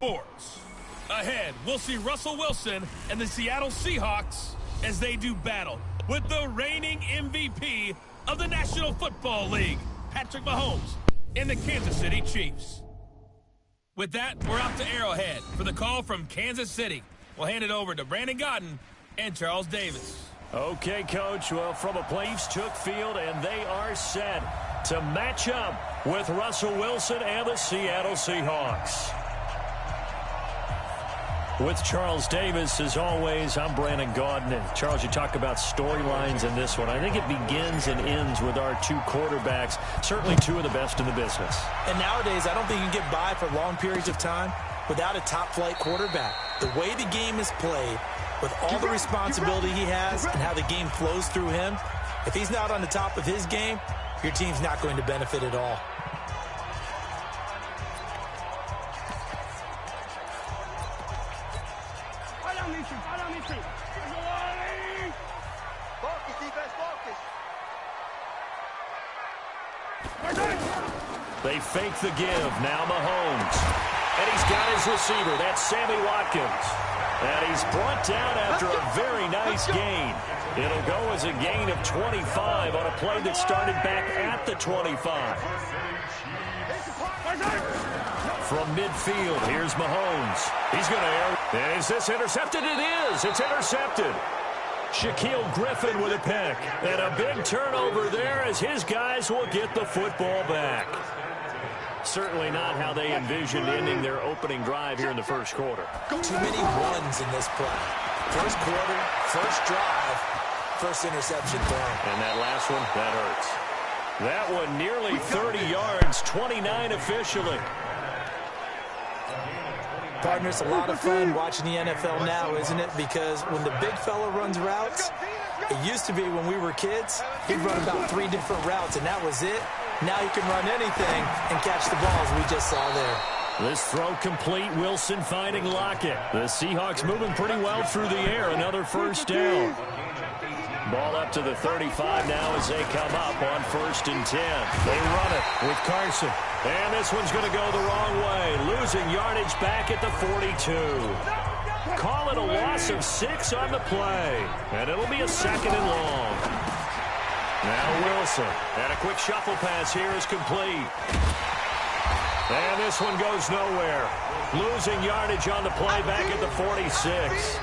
Sports. Ahead, we'll see Russell Wilson and the Seattle Seahawks as they do battle with the reigning MVP of the National Football League, Patrick Mahomes, and the Kansas City Chiefs. With that, we're out to Arrowhead for the call from Kansas City. We'll hand it over to Brandon Godden and Charles Davis. Okay, Coach. Well, from a place took field, and they are set to match up with Russell Wilson and the Seattle Seahawks. With Charles Davis, as always, I'm Brandon Gaudin. And Charles, you talk about storylines in this one. I think it begins and ends with our two quarterbacks, certainly two of the best in the business. And nowadays, I don't think you can get by for long periods of time without a top-flight quarterback. The way the game is played, with all the responsibility he has and how the game flows through him, if he's not on the top of his game, your team's not going to benefit at all. They fake the give. Now Mahomes. And he's got his receiver. That's Sammy Watkins. And he's brought down after a very nice gain. It'll go as a gain of 25 on a play that started back at the 25. From midfield, here's Mahomes. He's going to air. Is this intercepted? It is. It's intercepted. Shaquille Griffin with a pick. And a big turnover there as his guys will get the football back. Certainly not how they envisioned ending their opening drive here in the first quarter. Too many ones in this play. First quarter, first drive, first interception thrown. And that last one, that hurts. That one nearly 30 yards, 29 officially. Partner, it's a lot of fun watching the NFL now, isn't it? Because when the big fella runs routes, it used to be when we were kids, he'd run about 3 different routes, and that was it. Now he can run anything and catch the balls we just saw there. This throw complete. Wilson finding Lockett. The Seahawks moving pretty well through the air. Another first down. Ball up to the 35 now as they come up on 1st and 10. They run it with Carson. And this one's going to go the wrong way. Losing yardage back at the 42. Call it a loss of 6 on the play. And it'll be a 2nd and long. Now Wilson. And a quick shuffle pass here is complete. And this one goes nowhere. Losing yardage on the play back at the 46.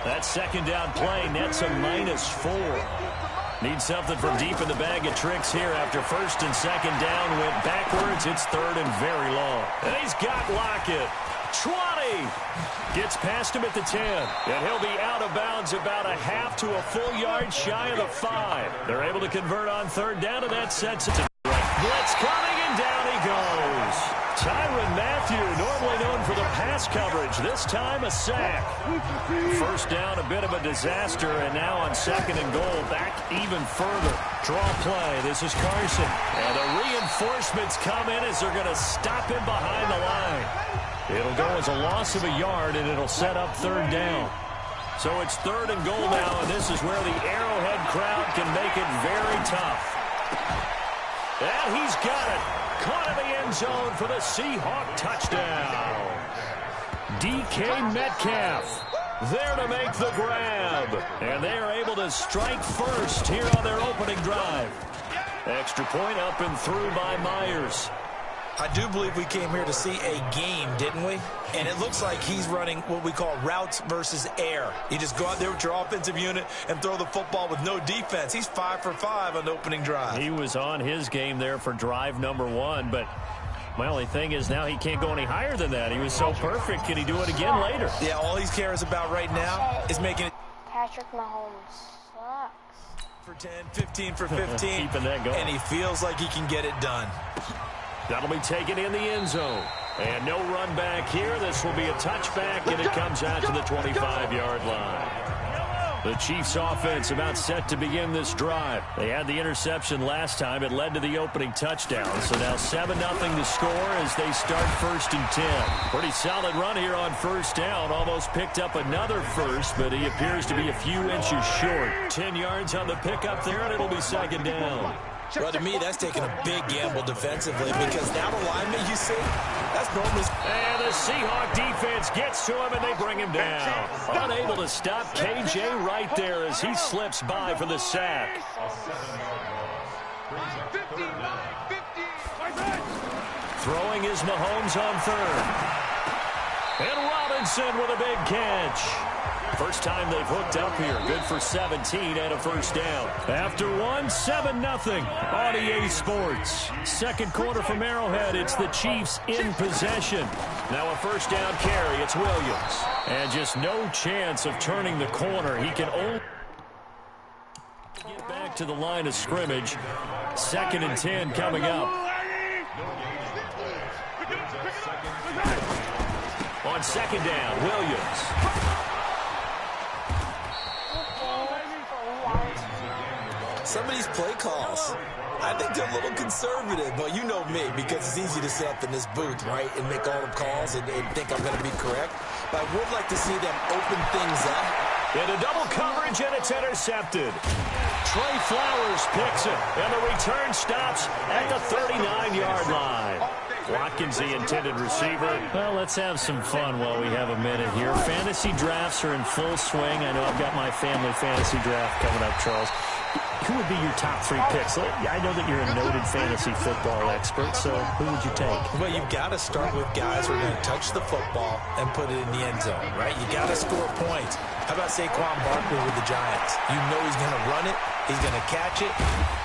That 2nd down play nets a -4. Need something from deep in the bag of tricks here after 1st and 2nd down went backwards. It's 3rd and very long. And he's got Lockett. 20. Gets past him at the 10. And he'll be out of bounds about a half to a full yard shy of the 5. They're able to convert on 3rd down, and that sets it to blitz coming, and down he goes. Tyrann Mathieu, normally known for the pass coverage, this time a sack. 1st down, a bit of a disaster, and now on 2nd and goal, back even further. Draw play, this is Carson. And the reinforcements come in as they're going to stop him behind the line. It'll go as a loss of a yard, and it'll set up 3rd down. So it's 3rd and goal now, and this is where the Arrowhead crowd can make it very tough. And he's got it. Caught in the end zone for the Seahawk touchdown. DK Metcalf there to make the grab. And they are able to strike first here on their opening drive. Extra point up and through by Myers. I do believe we came here to see a game, didn't we? And it looks like he's running what we call routes versus air. You just go out there with your offensive unit and throw the football with no defense. He's 5 for 5 on the opening drive. He was on his game there for drive number 1, but my only thing is now he can't go any higher than that. He was so perfect. Can he do it again later? Yeah, all he cares about right now is making it. Patrick Mahomes sucks. For 10, 15 for 15. Keeping that going. And he feels like he can get it done. That'll be taken in the end zone. And no run back here. This will be a touchback, and it comes out to the 25-yard line. The Chiefs offense about set to begin this drive. They had the interception last time. It led to the opening touchdown. So now 7-0 to score as they start 1st and 10. Pretty solid run here on 1st down. Almost picked up another first, but he appears to be a few inches short. 10 yards on the pickup there, and it'll be 2nd down. Well, to me, that's taking a big gamble defensively because now the lineman, you see, That's normally... And the Seahawk defense gets to him, and they bring him down. Unable to stop KJ right there as he slips by for the sack. Throwing is Mahomes on third. And Robinson with a big catch. First time they've hooked up here. Good for 17 and a first down. After one, 7-0 on EA Sports. Second quarter from Arrowhead. It's the Chiefs in possession. Now a first down carry. It's Williams. And just no chance of turning the corner. He can only get back to the line of scrimmage. 2nd and 10 coming up. On second down, Williams. Some of these play calls, I think they're a little conservative, but you know me, because it's easy to sit up in this booth, right, and make all the calls and think I'm going to be correct. But I would like to see them open things up. Into double coverage, and it's intercepted. Trey Flowers picks it, and the return stops at the 39-yard line. Watkins, the intended receiver. Well, let's have some fun while we have a minute here. Fantasy drafts are in full swing. I know I've got my family fantasy draft coming up, Charles. Who would be your top 3 picks? I know that you're a noted fantasy football expert, so who would you take? Well, you've got to start with guys who are going to touch the football and put it in the end zone, right? You got to score points. How about Saquon Barkley with the Giants? You know he's going to run it. He's going to catch it.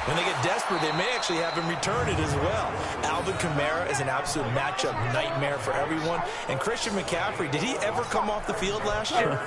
When they get desperate, they may actually have him return it as well. Alvin Kamara is an absolute matchup nightmare for everyone. And Christian McCaffrey, did he ever come off the field last year?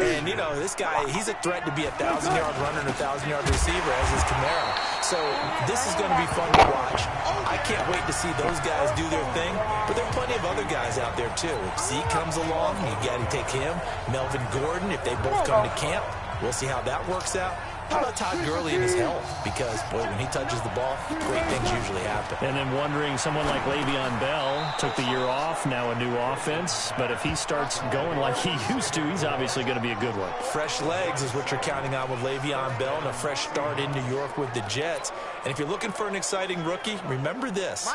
And, you know, this guy, he's a threat to be a 1,000-yard runner and a 1,000-yard receiver, as is Kamara. So this is going to be fun to watch. I can't wait to see those guys do their thing. But there are plenty of other guys out there, too. If Zeke comes along, you got to take him. Melvin Gordon, if they both come to camp, we'll see how that works out. How about Todd Gurley and his health? Because, boy, when he touches the ball, great things usually happen. And then wondering, someone like Le'Veon Bell took the year off, now a new offense. But if he starts going like he used to, he's obviously going to be a good one. Fresh legs is what you're counting on with Le'Veon Bell and a fresh start in New York with the Jets. And if you're looking for an exciting rookie, remember this.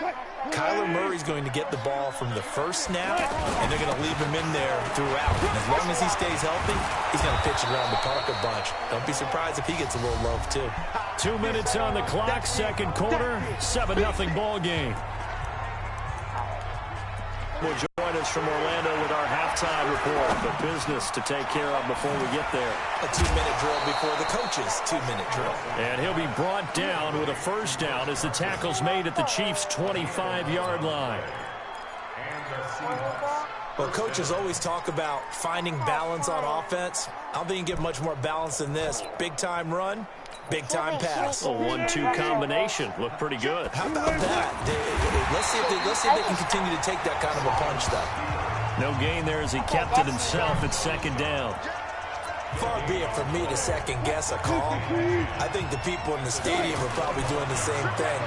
Kyler Murray's going to get the ball from the first snap, and they're going to leave him in there throughout. And as long as he stays healthy, he's going to pitch it around the park a bunch. Don't be surprised if he gets a little love, too. 2 minutes on the clock, second quarter, 7-0 ball game. Will join us from Orlando with our halftime report, but business to take care of before we get there. A 2-minute drill before the coach's 2-minute drill. And he'll be brought down with a first down as the tackle's made at the Chiefs' 25-yard line. Well, coaches always talk about finding balance on offense. I don't think you can get much more balance than this. Big-time run, big-time pass. A 1-2 combination. Looked pretty good. How about that? Let's see if they can continue to take that kind of a punch, though. No gain there as he kept it himself at second down. Far be it from me to second-guess a call. I think the people in the stadium are probably doing the same thing.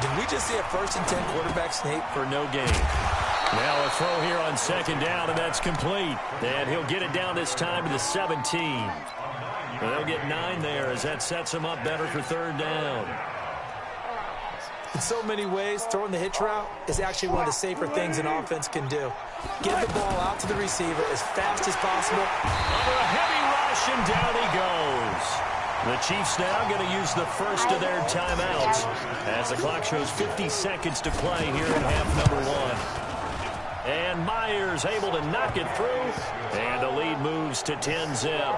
Did we just see a 1st and 10 quarterback sneak? For no gain. Now a throw here on second down, and that's complete. And he'll get it down this time to the 17. They'll get 9 there as that sets him up better for third down. In so many ways, throwing the hitch route is actually one of the safer things an offense can do. Get the ball out to the receiver as fast as possible. Under a heavy rush, and down he goes. The Chiefs now going to use the first of their timeouts as the clock shows 50 seconds to play here in half number 1. And Myers able to knock it through, and the lead moves to 10-zip.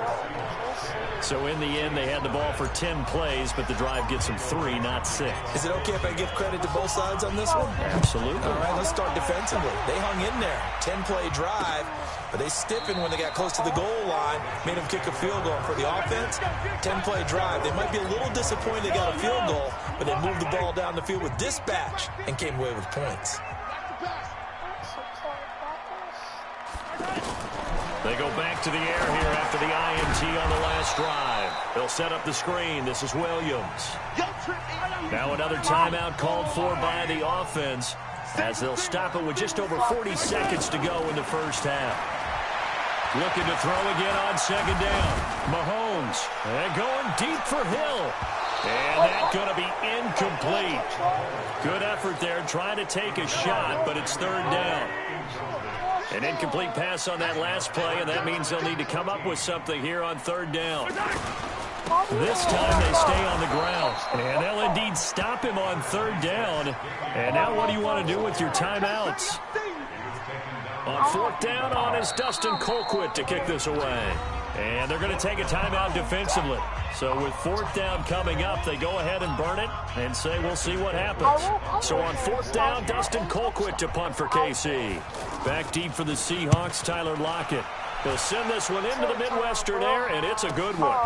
So in the end, they had the ball for 10 plays, but the drive gets them 3, not 6. Is it okay if I give credit to both sides on this one? Absolutely. All right, let's start defensively. They hung in there. 10-play drive, but they stiffened when they got close to the goal line, made them kick a field goal. For the offense, 10-play drive. They might be a little disappointed they got a field goal, but they moved the ball down the field with dispatch and came away with points. They go back to the air here after the INT on the last drive. They'll set up the screen. This is Williams. Now another timeout called for by the offense as they'll stop it with just over 40 seconds to go in the first half. Looking to throw again on second down. Mahomes, and going deep for Hill. And that's going to be incomplete. Good effort there trying to take a shot, but it's third down. An incomplete pass on that last play, and that means they'll need to come up with something here on third down. This time they stay on the ground, and they'll indeed stop him on third down. And now what do you want to do with your timeouts? On fourth down on is Dustin Colquitt to kick this away. And they're going to take a timeout defensively. So with fourth down coming up, they go ahead and burn it and say we'll see what happens. So on fourth down, Dustin Colquitt to punt for KC. Back deep for the Seahawks, Tyler Lockett. He'll send this one into the Midwestern air, and it's a good one.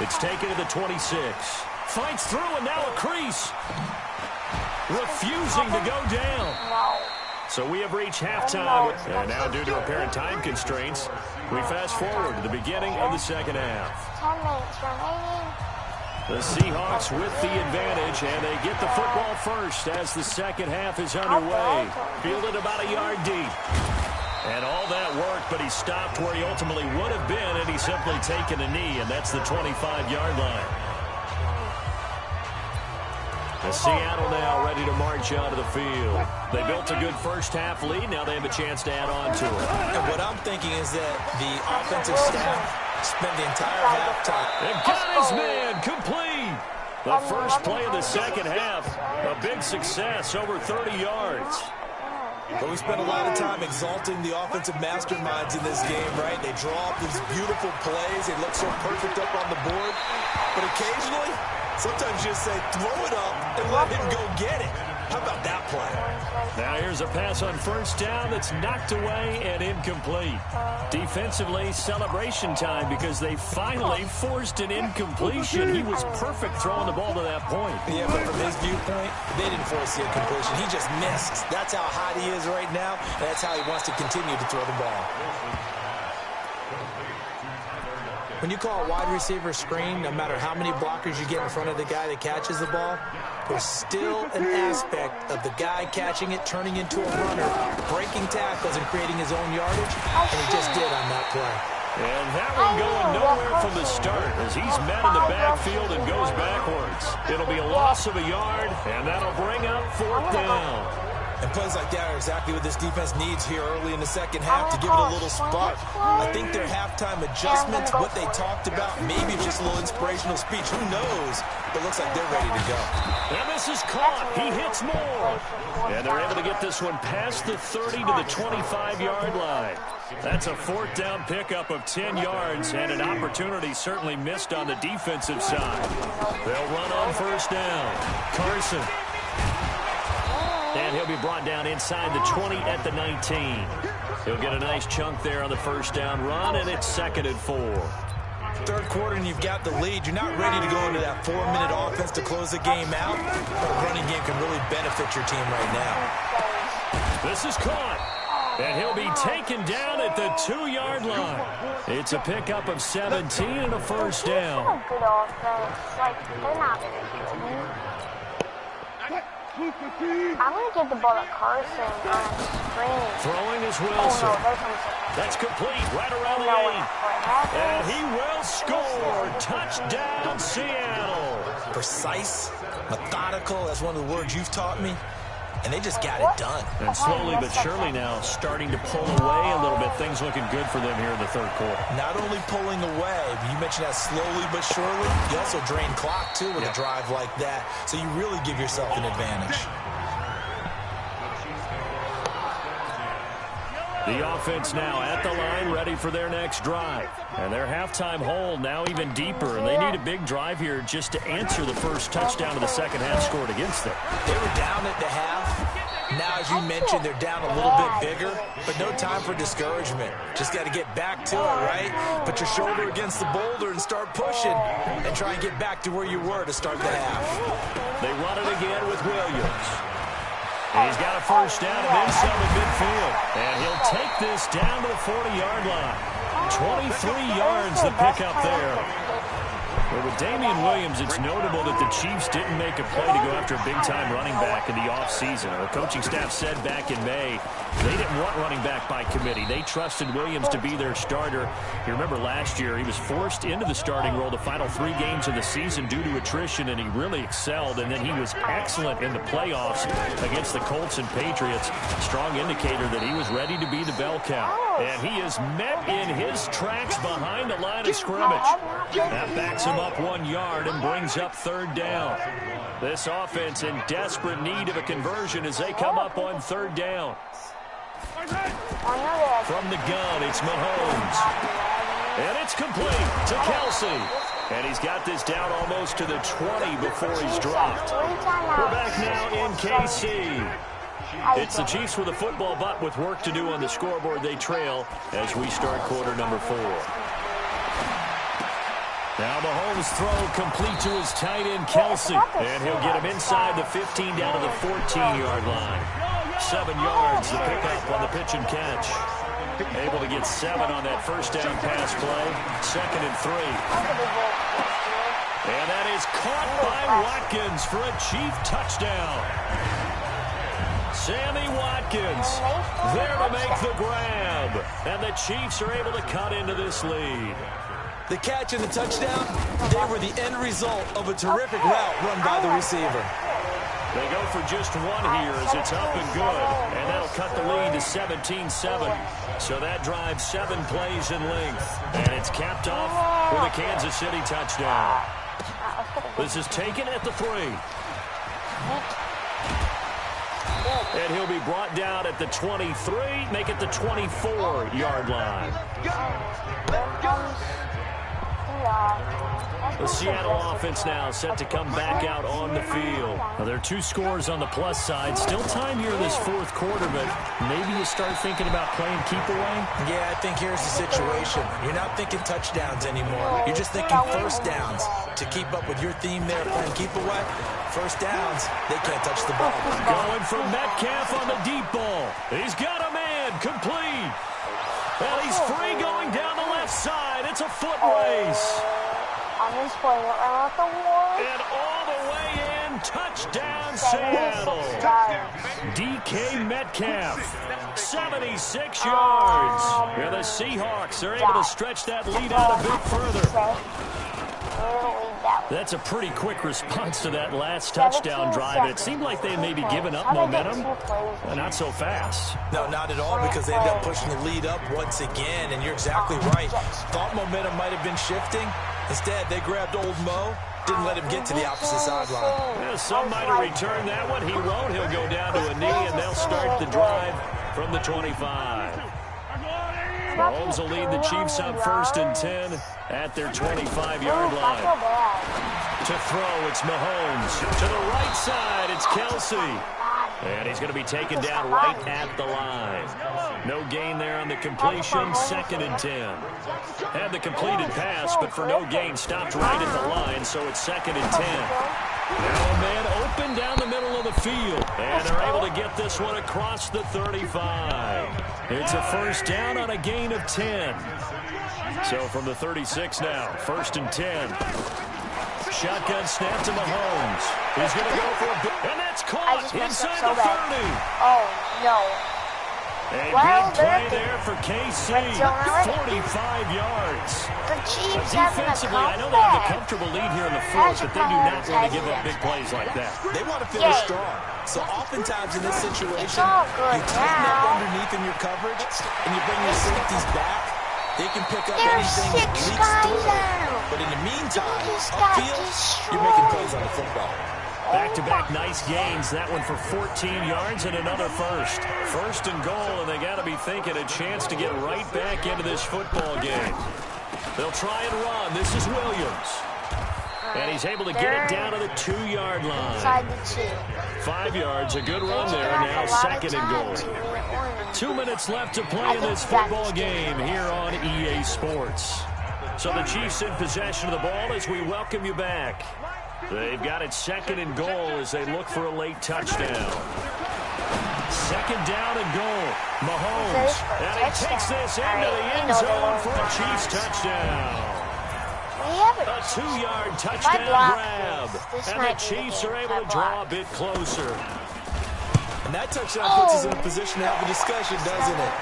It's taken to the 26. Fights through, and now a crease. Refusing to go down. So we have reached halftime, and now due to apparent time constraints, we fast forward to the beginning of the second half. 10 minutes remaining. The Seahawks with the advantage, and they get the football first as the second half is underway. Fielded about a yard deep. And all that worked, but he stopped where he ultimately would have been, and he's simply taken a knee, and that's the 25-yard line. The Seattle now ready to march onto the field. They built a good first-half lead. Now they have a chance to add on to it. And what I'm thinking is that the offensive staff spent the entire halftime. They've got his man complete. The first play of the second half, a big success, over 30 yards. But we spent a lot of time exalting the offensive masterminds in this game, right? They draw up these beautiful plays. They look so perfect up on the board. But occasionally, sometimes you just say, throw it up and let him go get it. How about that play? Now here's a pass on first down that's knocked away and incomplete. Defensively, celebration time because they finally forced an incompletion. He was perfect throwing the ball to that point. Yeah, but from his viewpoint, they didn't force the incompletion. He just missed. That's how hot he is right now, and that's how he wants to continue to throw the ball. When you call a wide receiver screen, no matter how many blockers you get in front of the guy that catches the ball, there's still an aspect of the guy catching it, turning into a runner, breaking tackles and creating his own yardage, and he just did on that play. And that one going nowhere from the start as he's met in the backfield and goes backwards. It'll be a loss of a yard, and that'll bring up fourth down. And plays like that are exactly what this defense needs here early in the second half to give it a little spark. I think their halftime adjustments, what they talked about, maybe just a little inspirational speech. Who knows? But it looks like they're ready to go. And this is caught. He hits more. And they're able to get this one past the 30 to the 25-yard line. That's a fourth down pickup of 10 yards and an opportunity certainly missed on the defensive side. They'll run on first down. Carson. And he'll be brought down inside the 20 at the 19. He'll get a nice chunk there on the first down run, and it's 2nd and 4. Third quarter, and you've got the lead. You're not ready to go into that 4-minute offense to close the game out, but a running game can really benefit your team right now. This is caught, and he'll be taken down at the 2-yard line. It's a pickup of 17 and a first down. Good offense. Like, they're not very good. I'm going to give the ball to Carson on a screen. Throwing is Wilson. Oh, no, that's complete right around the 8. And he will score. Touchdown, Seattle. Precise, methodical, that's one of the words you've taught me. And they just got it done. And slowly but surely now starting to pull away a little bit. Things looking good for them here in the third quarter. Not only pulling away, but you mentioned that slowly but surely. You also drain clock, too, with a drive like that. So you really give yourself an advantage. The offense now at the line, ready for their next drive. And their halftime hole now even deeper. And they need a big drive here just to answer the first touchdown of the second half scored against them. They were down at the half. Now, as you mentioned, they're down a little bit bigger, but no time for discouragement. Just got to get back to it, right? Put your shoulder against the boulder and start pushing and try and get back to where you were to start the half. They run it again with Williams. And he's got a first down and then some in midfield. And he'll take this down to the 40-yard line. 23 yards to pick up there. Well, with Damian Williams, it's notable that the Chiefs didn't make a play to go after a big-time running back in the offseason. The coaching staff said back in May they didn't want running back by committee. They trusted Williams to be their starter. You remember last year he was forced into the starting role the final 3 games of the season due to attrition, and he really excelled. And then he was excellent in the playoffs against the Colts and Patriots. Strong indicator that he was ready to be the bell cow. And he is met in his tracks behind the line of scrimmage. That backs him up 1 yard and brings up 3rd down. This offense in desperate need of a conversion as they come up on 3rd down. From the gun, it's Mahomes. And it's complete to Kelsey. And he's got this down almost to the 20 before he's dropped. We're back now in KC. It's the Chiefs with a football, but with work to do on the scoreboard. They trail as we start quarter number 4. Now Mahomes' throw complete to his tight end, Kelsey. And he'll get him inside the 15 down to the 14-yard line. 7 yards, the pickup on the pitch and catch. Able to get 7 on that first down pass play. 2nd and 3. And that is caught by Watkins for a Chief touchdown. Sammy Watkins there to make the grab. And the Chiefs are able to cut into this lead. The catch and the touchdown, they were the end result of a terrific route run by the receiver. They go for just 1 here as it's up and good. And that'll cut the lead to 17-7. So that drives 7 plays in length. And it's capped off with a Kansas City touchdown. This is taken at the 3. And he'll be brought down at the 23, make it the 24-yard line. The Seattle offense now set to come back out on the field. Well, there are 2 scores on the plus side. Still time here in this 4th quarter, but maybe you start thinking about playing keep away? Yeah, I think here's the situation. You're not thinking touchdowns anymore. You're just thinking first downs. To keep up with your theme there, playing keep away, first downs, they can't touch the ball. Going for Metcalf on the deep ball. He's got a man, complete. And he's free going down the left side. It's a foot race. I'm just playing around with the wall. And all the way in, touchdown Seattle. DK Metcalf, 76 yards. And the Seahawks are able to stretch that lead out a bit further. That's a pretty quick response to that last touchdown drive. It seemed like they had maybe given up momentum. Not so fast. No, not at all, because they ended up pushing the lead up once again. And you're exactly right. Thought momentum might have been shifting. Instead, they grabbed old Mo, didn't let him get to the opposite sideline. Yeah, some might have returned that one. He won't. He'll go down to a knee, and they'll start the drive from the 25. Mahomes will lead the Chiefs up 1st and 10 at their 25-yard line. To throw, it's Mahomes. To the right side, it's Kelsey. And he's going to be taken down right at the line. No gain there on the completion, 2nd and 10. Had the completed pass, but for no gain, stopped right at the line, so it's 2nd and 10. Now a man open down the middle of the field. And they're able to get this one across the 35. It's a first down on a gain of 10. So from the 36 now, 1st and 10. Shotgun snap to Mahomes. He's going to go for a big, and that's caught inside the 30. Oh, no. A big play there for KC. 45 yards. The Chiefs Defensively, I know they have a comfortable lead here in the 4th, but they do not want to give up big plays like that. They want to finish strong. So oftentimes in this situation, you tighten up underneath in your coverage, and you bring your safeties back. They can pick up anything that leaks through. But in the meantime, upfield, you're making plays on the football. Back-to-back nice gains. That one for 14 yards and another first. 1st and goal, and they got to be thinking a chance to get right back into this football game. They'll try and run. This is Williams. And he's able to get it down to the 2-yard line. Inside the 2. 5 yards, a good run there. Now 2nd and goal. 2 minutes left to play in this football game here on EA Sports. So the Chiefs in possession of the ball as we welcome you back. They've got it 2nd and goal as they look for a late touchdound. 2nd down and goal. Mahomes. And he takes this into the end zone for a Chiefs touchdown. A A 2-yard If touchdown I block grab. this And the might be the Chiefs game are if able I to draw a block. bit closer. And that touchdown puts us in a position to have a discussion, doesn't it?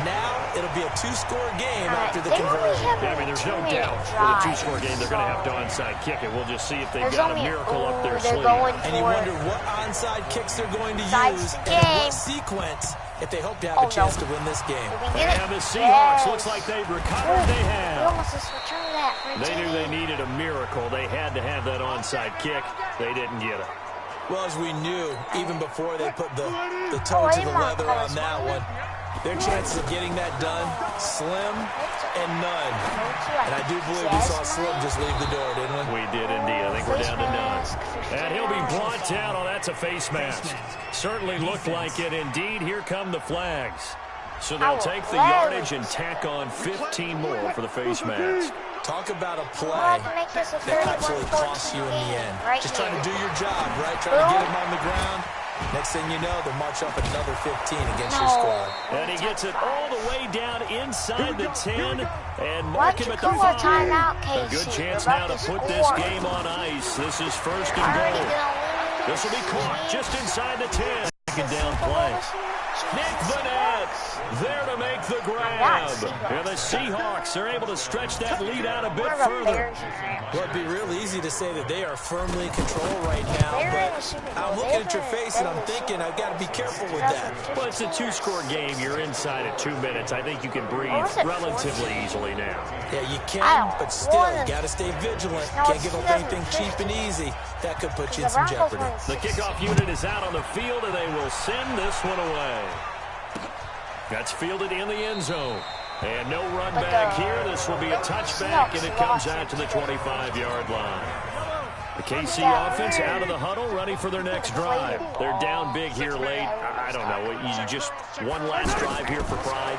Now it'll be a 2-score game after the They only conversion. have Yeah, I mean, there's no doubt with a 2-score game they're going to have to onside kick it. We'll just see if they've got a miracle up their sleeve. And you wonder what onside kicks they're going to use and in what sequence if they hope to have a chance to win this game. And the Seahawks looks like they've recovered. They have. almost just returned that for They knew they needed a miracle. They had to have that onside kick. They didn't get it. Well, as we knew, even before they put the toe to the leather on that one, their chances of getting that done, slim and none. And I do believe we saw Slim just leave the door, didn't we? We did indeed. I think we're down to none. And he'll be brought down. Oh, that's a face mask. Certainly looked like it. Indeed, here come the flags. So they'll take the yardage and tack on 15 more for the face mask. Talk about a play that actually costs you in the end. Just trying to do your job, right? Trying to get him on the ground. Next thing you know, they'll march up another 15 against your squad. And he gets it all the way down inside the 10 and mark him at the 5. A good chance now to put this game on ice. This is first and goal. This will be caught just inside the 10. Second down play. Nick Vanette there to make the grab. And the Seahawks are able to stretch that lead out a bit further. Well, it'd be real easy to say that they are firmly in control right now, but I'm looking at your face and I'm thinking I've got to be careful with that. Well, it's a 2-score game. You're inside at 2 minutes. I think you can breathe relatively easily now. Yeah, you can, but still, you got to stay vigilant. Can't give up anything cheap and easy. That could put you in some jeopardy. The kickoff unit is out on the field, and they will send this one away. That's fielded in the end zone. And no run back here. This will be a touchback, and it comes out to the 25-yard line. The KC offense out of the huddle, ready for their next drive. They're down big here late. I don't know. You just one last drive here for pride.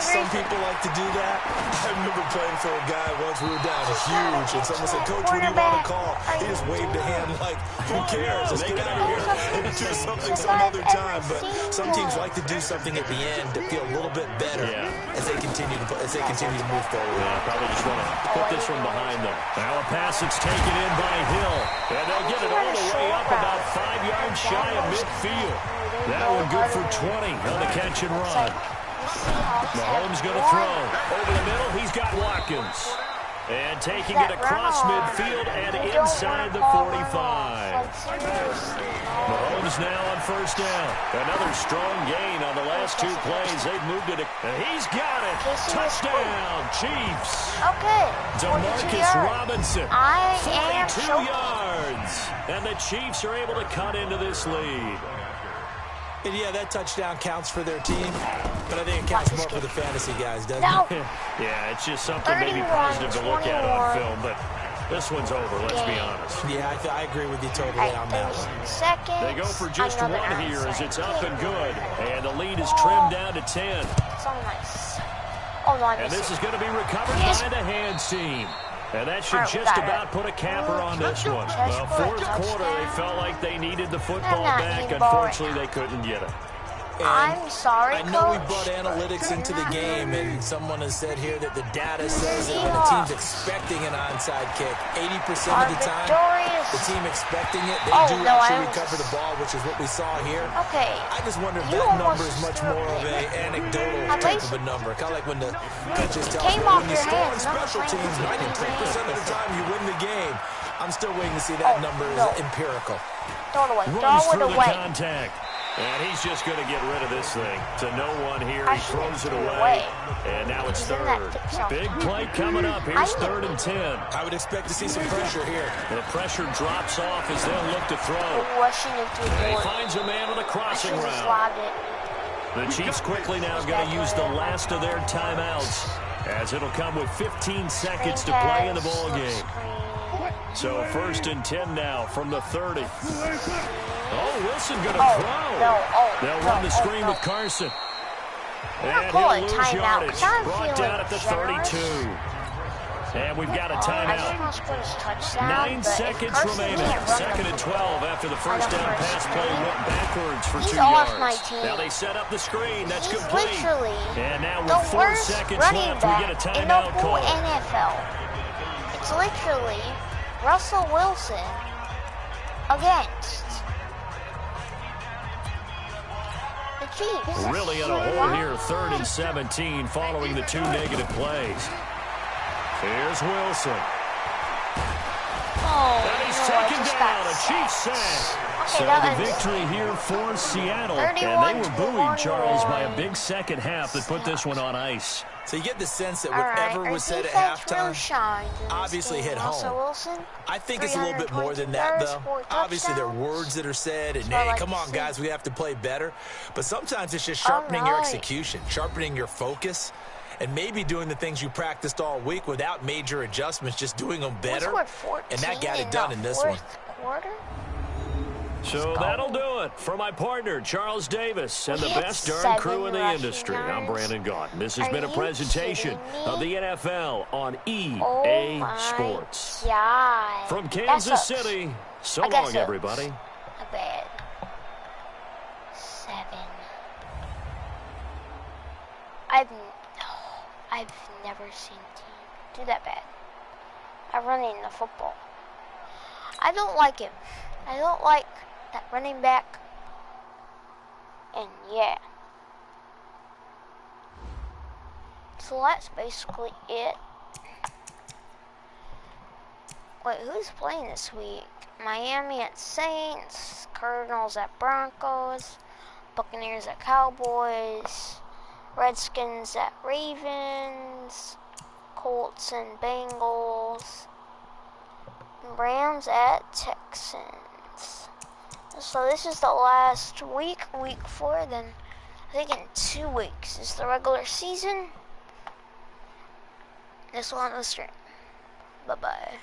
Some people like to do that. I remember playing for a guy once. We were down huge, and someone said, "Coach, what do you want to call?" He just waved a hand like, "Who cares? Let's get out of here and do something some other time." But some teams like to do something at the end to feel a little bit better as they continue to move forward. Yeah, probably just want to put this one behind them. Now a pass that's taken in by Hill. And they'll get it all the way up about 5 yards shy of midfield. That one good for 20 on the catch and run. Mahomes going to throw. Over the middle, he's got Watkins. And taking it across midfield and inside the 45. Mahomes now on first down. Another strong gain on the last 2 plays. They've moved it. And he's got it. Touchdown, Chiefs. Okay. DeMarcus Robinson. 42 42 yards. And the Chiefs are able to cut into this lead. And yeah, that touchdown counts for their team, but I think it counts more for the fantasy guys, doesn't it? Yeah, it's just something maybe positive to look at on film, but this one's over, let's be honest. Yeah, I agree with you totally on that one. They go for just one here as it's up and good, and the lead is trimmed down to 10. So nice. Oh, no, and this is going to be recovered by the hands team. And that should just about put a capper on this one. Well, fourth quarter, they felt like they needed the football back. Unfortunately, they couldn't get it. And I'm sorry, I know we Coach. brought analytics into the game, and someone has said here that the data says that when a team's expecting an onside kick, 80% of the time, the team expecting it, they do actually recover the ball, which is what we saw here. Okay. I just wonder if that number is much more of an anecdotal type of a number. Kind of like when the coaches tell us when you score on special teams, 93% of the time you win the game. I'm still waiting to see that number is empirical. Throw it away. Runs Throw it through the away. contact. And he's just going to get rid of this thing. To no one here, he throws it away. And now it's third. Big play coming up. Here's 3rd and 10. I would expect to see some pressure here. The pressure drops off as they'll look to throw. And he finds a man on a crossing route. The Chiefs quickly now going to use the last of their timeouts, as it'll come with 15 seconds to play in the ball game. So 1st and 10 now from the 30. Oh, Wilson going to throw. They'll run the screen with Carson. And he'll lose yardage. Brought down at the 32. And we've got a timeout. 9 seconds remaining. 2nd and 12 after the first down pass play went backwards for 2 yards. Now they set up the screen. That's complete. And now with 4 seconds left, we get a timeout call. It's literally Russell Wilson against the Chiefs. Really in a hole here, 3rd and 17 following the 2 negative plays. Here's Wilson. Oh, And he's no, taken down, a Chiefs sack. So the victory here for Seattle, and they were buoyed, Charles, by a big second half that put this one on ice. So you get the sense that whatever was said at halftime obviously hit home. I think it's a little bit more than that, though. Obviously, there are words that are said, and hey, come on, guys, we have to play better. But sometimes it's just sharpening your execution, sharpening your focus, and maybe doing the things you practiced all week without major adjustments, just doing them better. And that got it done in this one. So that'll do it for my partner, Charles Davis, and the best darn crew in the industry. I'm Brandon Gaudin. This has been a presentation of the NFL on EA Sports. God. From Kansas City, so long, everybody. Not bad. 7. I've never seen a team do that bad. I'm running the football. I don't like him. I don't like that running back. And yeah. So that's basically it. Wait, who's playing this week? Miami at Saints, Cardinals at Broncos, Buccaneers at Cowboys, Redskins at Ravens, Colts and Bengals, Rams at Texans. So this is the last week, week 4, then I think in 2 weeks is the regular season. This one on the stream. Bye-bye.